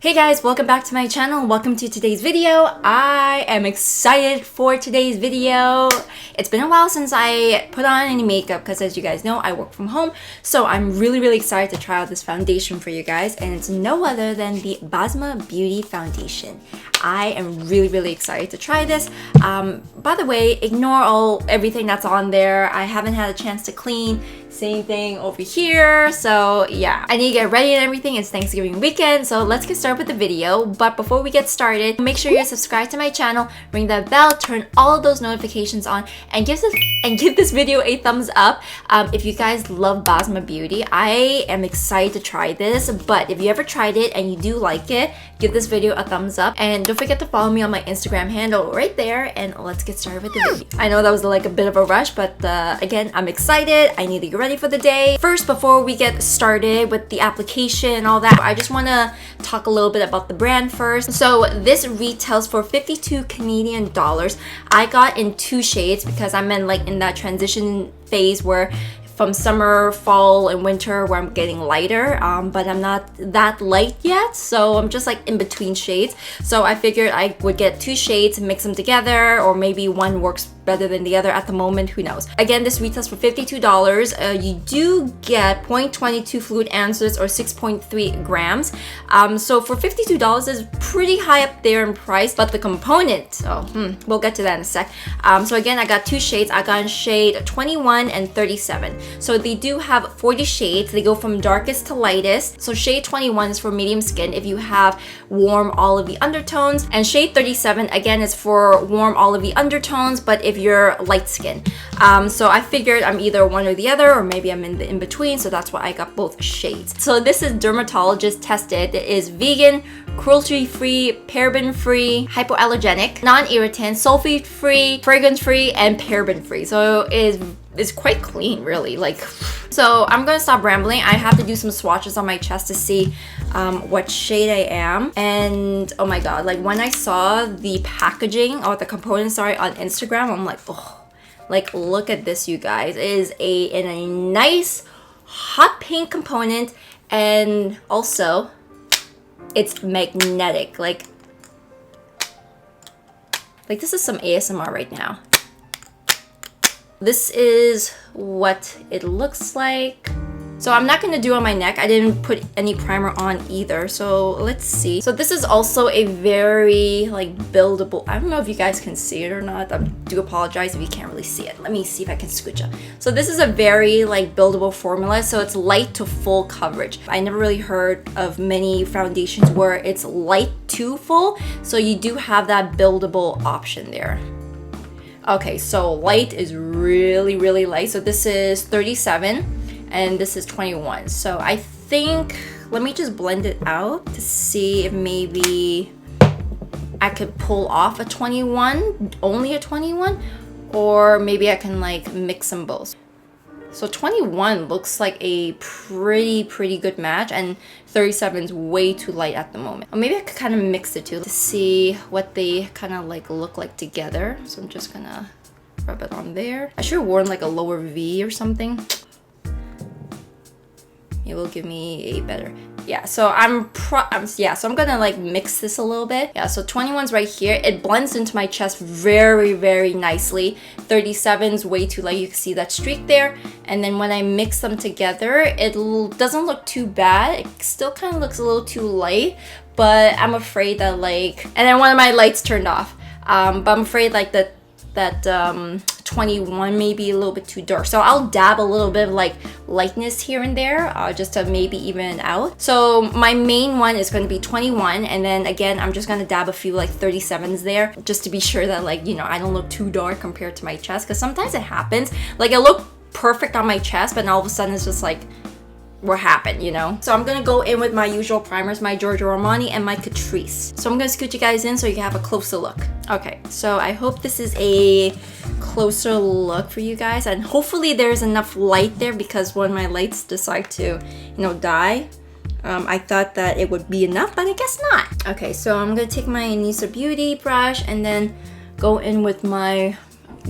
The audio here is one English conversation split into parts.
Hey guys, welcome back to my channel. Welcome to today's video. I am excited for today's video. It's been a while since I put on any makeup because as you guys know, I work from home. So I'm really excited to try out this foundation for you guys, and it's no other than the Basma Beauty Foundation. I am really excited to try this. By the way, ignore everything that's on there. I haven't had a chance to clean. Same thing over here. So yeah, I need to get ready and everything. It's Thanksgiving weekend, so let's get started with the video. But before we get started, make sure you're subscribed to my channel, ring that bell, turn all of those notifications on, and give this video a thumbs up. If you guys love Basma Beauty, I am excited to try this. But if you ever tried it and you do like it, give this video a thumbs up, and don't forget to follow me on my Instagram handle right there. And let's get started with the video. I know that was like a bit of a rush, but again, I'm excited. I need to get ready for the day. First, before we get started with the application and all that, I just want to talk a little bit about the brand first. So this retails for 52 Canadian dollars. I got in 2 shades because I'm in that transition phase where from summer, fall, and winter where I'm getting lighter, but I'm not that light yet, so I'm just like in between shades. So I figured I would get 2 shades and mix them together, or maybe one works better than the other at the moment, who knows. Again, this retails for $52. You do get 0.22 fluid ounces or 6.3 grams. So for $52 is pretty high up there in price, but the component, we'll get to that in a sec. So again, I got 2 shades. I got in shade 21 and 37. So they do have 40 shades. They go from darkest to lightest. So shade 21 is for medium skin if you have warm olive undertones, and shade 37 again is for warm olive undertones, but if you're light skin. So I figured I'm either one or the other, or maybe I'm in between, so that's why I got both shades. So this is dermatologist tested. It is vegan, cruelty-free, paraben-free, hypoallergenic, non-irritant, sulfate-free, fragrance-free, and paraben-free. So it's quite clean, really. So I'm gonna stop rambling. I have to do some swatches on my chest to see what shade I am. And oh my god, when I saw the packaging or the components, on Instagram, I'm like, oh, look at this, you guys. It is in a nice hot pink component, and also it's magnetic. Like this is some ASMR right now. This is what it looks like. So I'm not gonna do on my neck. I didn't put any primer on either. So let's see. So this is also a very buildable. I don't know if you guys can see it or not. I do apologize if you can't really see it. Let me see if I can scooch up. So this is a very buildable formula. So it's light to full coverage. I never really heard of many foundations where it's light to full. So you do have that buildable option there. Okay, so light is really light. So this is 37 and this is 21. So I think, let me just blend it out to see if maybe I could pull off a 21, only a 21, or maybe I can mix them both. So 21 looks like a pretty good match, and 37 is way too light at the moment. Or maybe I could kind of mix the two to see what they kind of look like together. So I'm just gonna rub it on there. I should have worn a lower V or something. It will give me a better. Yeah, so I'm gonna mix this a little bit. Yeah, so 21's right here. It blends into my chest very nicely. 37's way too light. You can see that streak there. And then when I mix them together, it doesn't look too bad. It still kind of looks a little too light, but I'm afraid that and then one of my lights turned off. But I'm afraid that 21 may be a little bit too dark, so I'll dab a little bit of lightness here and there, just to maybe even it out. So my main one is going to be 21, and then again I'm just going to dab a few 37s there, just to be sure that I don't look too dark compared to my chest, because sometimes it happens. It looked perfect on my chest, but then all of a sudden it's just what happened, So I'm gonna go in with my usual primers, my Giorgio Armani and my Catrice. So I'm gonna scoot you guys in so you can have a closer look. Okay, so I hope this is a closer look for you guys, and hopefully there's enough light there, because when my lights decide to, die, I thought that it would be enough, but I guess not. Okay, so I'm gonna take my Nadia Beauty brush and then go in with my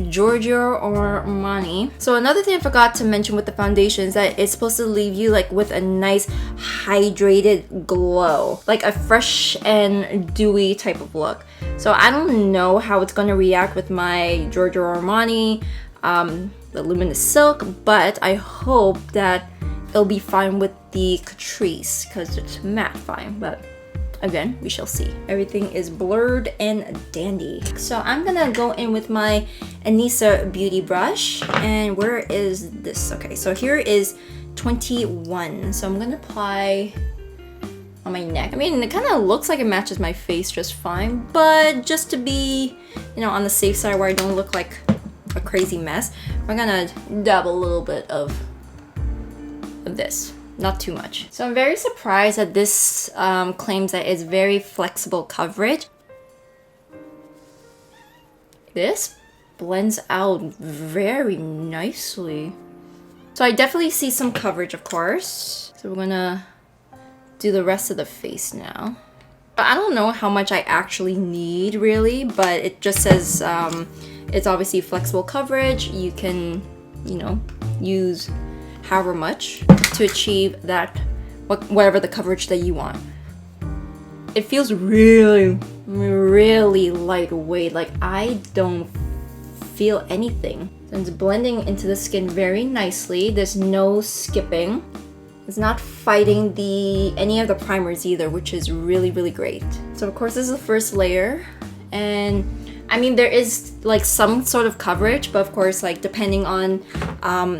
Giorgio Armani. So another thing I forgot to mention with the foundation is that it's supposed to leave you like with a nice hydrated glow, like a fresh and dewy type of look. So I don't know how it's gonna react with my Giorgio Armani the Luminous Silk, but I hope that it'll be fine with the Catrice because it's matte fine, but again, we shall see. Everything is blurred and dandy. So I'm gonna go in with my Anissa Beauty brush. And where is this? Okay, so here is 21. So I'm gonna apply on my neck. I mean, it kind of looks like it matches my face just fine, but just to be, you know, on the safe side where I don't look like a crazy mess, we're gonna dab a little bit of this. Not too much. So I'm very surprised that this claims that it's very flexible coverage. This blends out very nicely. So I definitely see some coverage, of course. So we're gonna do the rest of the face now. I don't know how much I actually need really, but it just says it's obviously flexible coverage. You can, you know, use however much to achieve that, whatever the coverage that you want. It feels really, really lightweight. Like I don't feel anything. And it's blending into the skin very nicely. There's no skipping. It's not fighting any of the primers either, which is really, really great. So of course this is the first layer, and I mean, there is like some sort of coverage, but of course, like depending on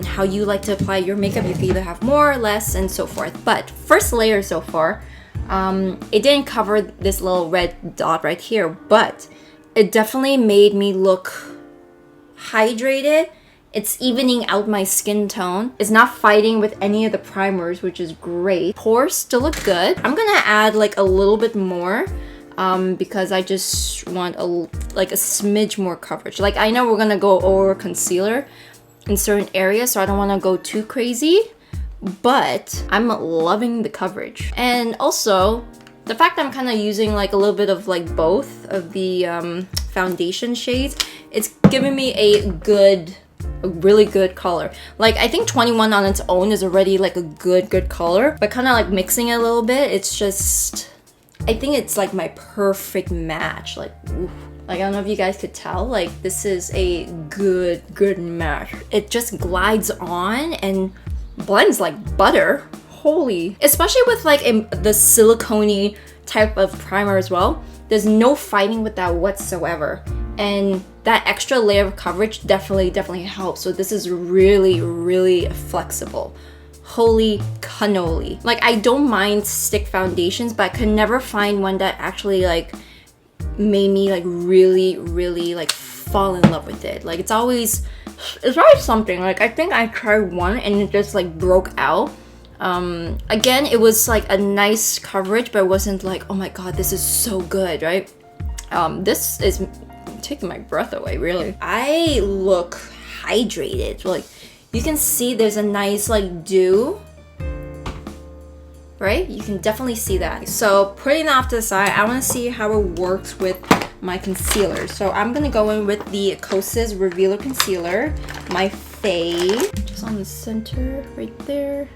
how you like to apply your makeup, you can either have more or less and so forth. But first layer so far, it didn't cover this little red dot right here, but it definitely made me look hydrated. It's evening out my skin tone. It's not fighting with any of the primers, which is great. Pores still look good. I'm gonna add like a little bit more. Because I just want like a smidge more coverage. Like I know we're gonna go over concealer in certain areas, so I don't want to go too crazy, but I'm loving the coverage. And also the fact that I'm kind of using like a little bit of like both of the foundation shades, it's giving me a really good color. Like I think 21 on its own is already like a good color, but kind of like mixing it a little bit, it's just, I think it's like my perfect match. Like, oof. Like I don't know if you guys could tell, like this is a good match. It just glides on and blends like butter. Holy. Especially with like the silicone type of primer as well. There's no fighting with that whatsoever. And that extra layer of coverage definitely helps. So this is really flexible. Holy cannoli. Like I don't mind stick foundations, but I could never find one that actually like made me like really like fall in love with it. Like it's always something. Like I think I tried one and it just like broke out. Again, it was like a nice coverage, but it wasn't like, oh my god, this is so good, right? This is taking my breath away, really. I look hydrated. Like you can see there's a nice like dew, right? You can definitely see that. So putting that off to the side, I want to see how it works with my concealer. So I'm gonna go in with the Kosas Revealer Concealer, my fave, just on the center right there.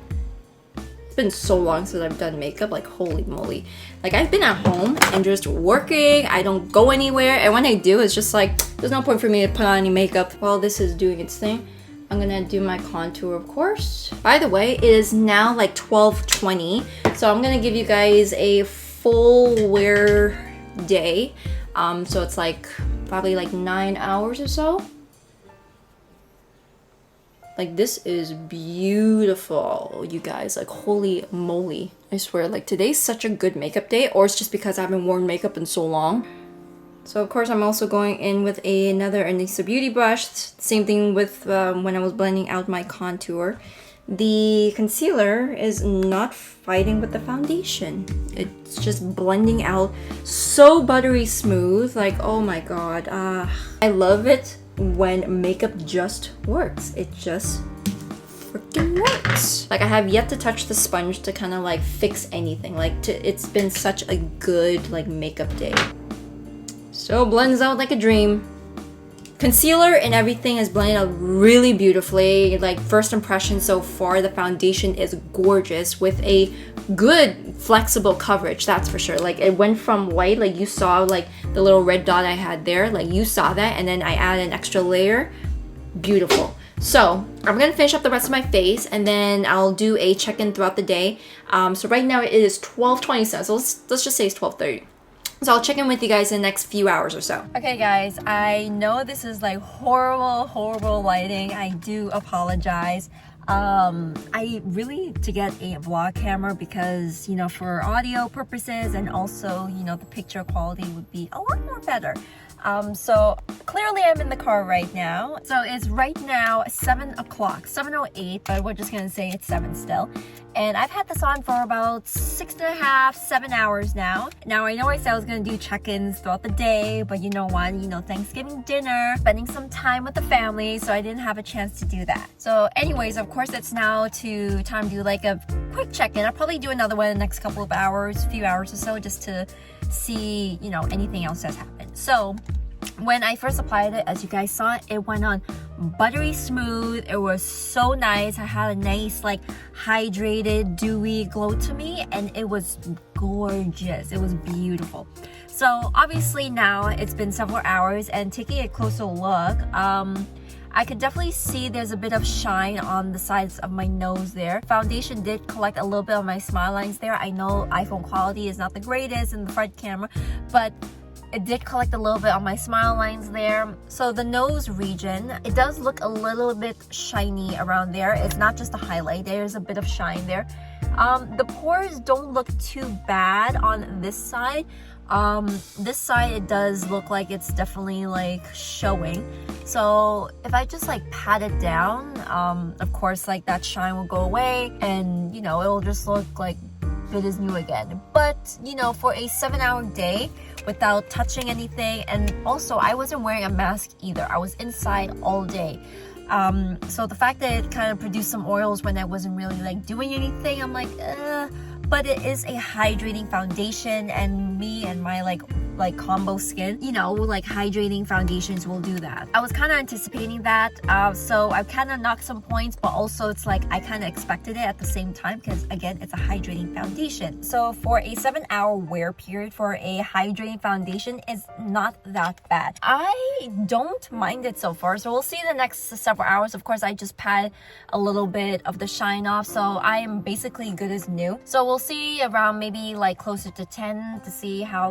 It's been so long since I've done makeup, like holy moly. Like I've been at home and just working, I don't go anywhere, and when I do, it's just like, there's no point for me to put on any makeup while this is doing its thing. I'm gonna do my contour, of course. By the way, it is now like 12:20, so I'm gonna give you guys a full wear day. So it's like probably like 9 hours or so. Like this is beautiful, you guys. Like holy moly. I swear, like today's such a good makeup day, or it's just because I haven't worn makeup in so long. So of course I'm also going in with another Anissa Beauty brush. Same thing with when I was blending out my contour. The concealer is not fighting with the foundation. It's just blending out so buttery smooth. Like oh my god. I love it when makeup just works. It just freaking works. Like I have yet to touch the sponge to kind of like fix anything. Like it's been such a good like makeup day. So blends out like a dream. Concealer and everything is blended out really beautifully. Like, first impression so far, the foundation is gorgeous with a good flexible coverage, that's for sure. Like, it went from white, like you saw like the little red dot I had there, like you saw that, and then I added an extra layer. Beautiful. So I'm gonna finish up the rest of my face and then I'll do a check-in throughout the day. So right now it is 12:27, so let's just say it's 12:30. So I'll check in with you guys in the next few hours or so. Okay guys, I know this is like horrible lighting. I do apologize. I really to get a vlog camera because, you know, for audio purposes and also, you know, the picture quality would be a lot more better. So clearly I'm in the car right now. So it's right now 7 o'clock, 7:08, but we're just gonna say it's 7 still. And I've had this on for about 6.5, 7 hours now. Now I know I said I was gonna do check-ins throughout the day, but you know what, you know, Thanksgiving dinner, spending some time with the family, so I didn't have a chance to do that. So anyways, of course it's now time to do like a quick check-in. I'll probably do another one in the next couple of hours, few hours or so, just to see, you know, anything else that's happened. So when I first applied it, as you guys saw, it went on buttery smooth. It was so nice. I had a nice like hydrated dewy glow to me and it was gorgeous. It was beautiful. So obviously now it's been several hours and taking a closer look, I could definitely see there's a bit of shine on the sides of my nose there. Foundation did collect a little bit of my smile lines there. I know iPhone quality is not the greatest in the front camera, but it did collect a little bit on my smile lines there. So the nose region, it does look a little bit shiny around there. It's not just a highlight, there's a bit of shine there. The pores don't look too bad on this side. This side it does look like it's definitely like showing. So if I just like pat it down, of course like that shine will go away and you know it will just look like it is new again. But you know, for a 7-hour day without touching anything, and also I wasn't wearing a mask either, I was inside all day. So the fact that it kind of produced some oils when I wasn't really like doing anything, I'm like but it is a hydrating foundation and me and my like combo skin, you know, like hydrating foundations will do that. I was kind of anticipating that, so I kind of knocked some points, but also it's like I kind of expected it at the same time because again it's a hydrating foundation. So for a 7-hour wear period for a hydrating foundation is not that bad. I don't mind it so far, so we'll see in the next several hours. Of course I just pat a little bit of the shine off, so I am basically good as new. So we'll see around maybe like closer to 10 to see how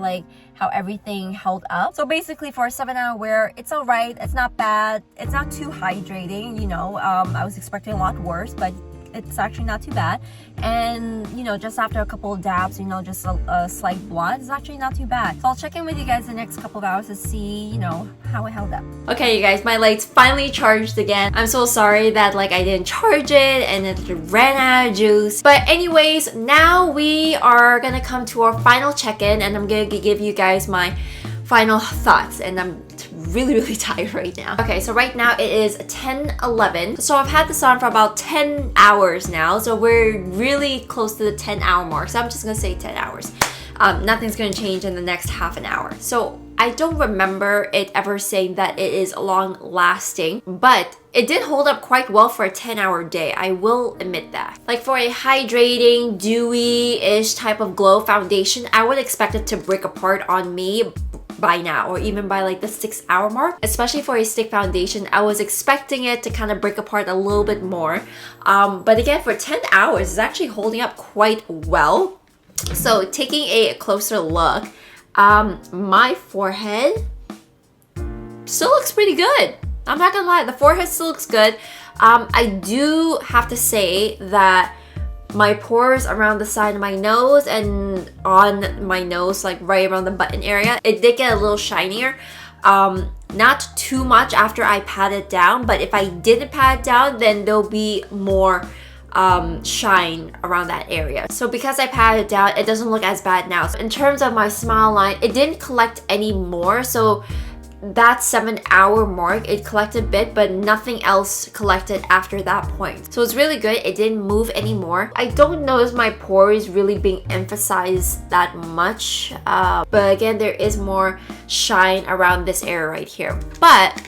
everything held up. So basically for a 7-hour wear, it's all right. It's not bad. It's not too hydrating, you know. I was expecting a lot worse, but it's actually not too bad. And you know, just after a couple of dabs, you know, just a slight blot, it's actually not too bad. So I'll check in with you guys the next couple of hours to see, you know, how it held up. Okay, you guys, my lights finally charged again. I'm so sorry that like I didn't charge it and it ran out of juice. But anyways, now we are gonna come to our final check-in and I'm gonna give you guys my final thoughts, and I'm really tired right now. Okay, so right now it is 10:11. So I've had this on for about 10 hours now, so we're really close to the 10-hour mark, so I'm just gonna say 10 hours. Nothing's gonna change in the next half an hour. So I don't remember it ever saying that it is long lasting, but it did hold up quite well for a 10-hour day, I will admit that. Like for a hydrating, dewy-ish type of glow foundation, I would expect it to break apart on me by now, or even by like the 6-hour mark. Especially for a stick foundation, I was expecting it to kind of break apart a little bit more. But again, for 10 hours, it's actually holding up quite well. So taking a closer look, my forehead still looks pretty good. I'm not gonna lie, the forehead still looks good. I do have to say that my pores around the side of my nose and on my nose, like right around the button area, it did get a little shinier. Not too much after I pat it down, but if I didn't pat it down, then there'll be more shine around that area. So because I patted it down, it doesn't look as bad now. So in terms of my smile line, it didn't collect any more. So that 7-hour mark, it collected a bit, but nothing else collected after that point. So it's really good. It didn't move anymore. I don't notice my pores really being emphasized that much, but again, there is more shine around this area right here. But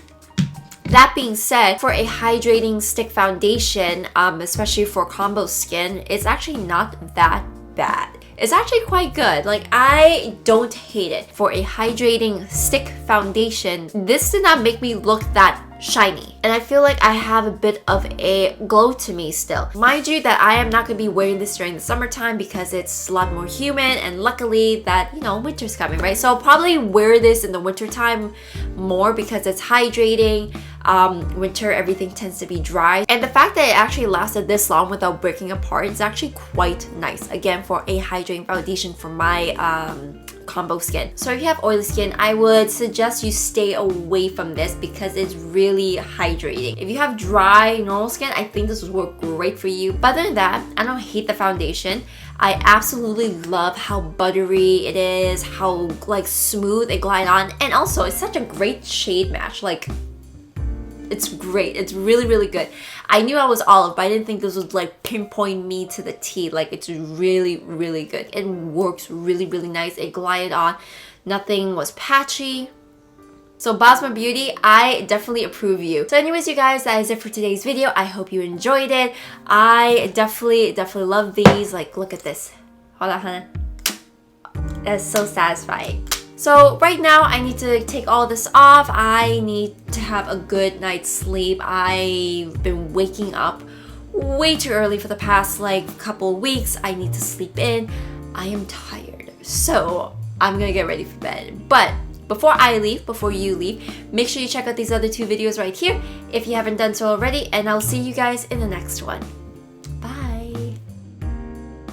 That being said, for a hydrating stick foundation, especially for combo skin, it's actually not that bad. It's actually quite good. Like, I don't hate it. For a hydrating stick foundation, this did not make me look that shiny, and I feel like I have a bit of a glow to me still. Mind you that I am not going to be wearing this during the summertime because it's a lot more humid, and luckily that, you know, winter's coming, right? So I'll probably wear this in the winter time more because it's hydrating. Winter, everything tends to be dry, and the fact that it actually lasted this long without breaking apart is actually quite nice, again, for a hydrating foundation for my combo skin. So if you have oily skin, I would suggest you stay away from this because it's really hydrating. If you have dry, normal skin, I think this would work great for you. But other than that, I don't hate the foundation. I absolutely love how buttery it is, how like smooth it glides on, and also it's such a great shade match. Like, it's great. It's really, really good. I knew I was olive, but I didn't think this would like pinpoint me to the T. Like, it's really, really good. It works really, really nice. It glided on. Nothing was patchy. So Basma Beauty, I definitely approve you. So anyways, you guys, that is it for today's video. I hope you enjoyed it. I definitely love these. Like, look at this. Hold on, Hannah. That's so satisfying. So right now I need to take all this off. I need to have a good night's sleep. I've been waking up way too early for the past like couple weeks. I need to sleep in. I am tired. So I'm gonna get ready for bed. But before I leave, before you leave, make sure you check out these other two videos right here if you haven't done so already, and I'll see you guys in the next one.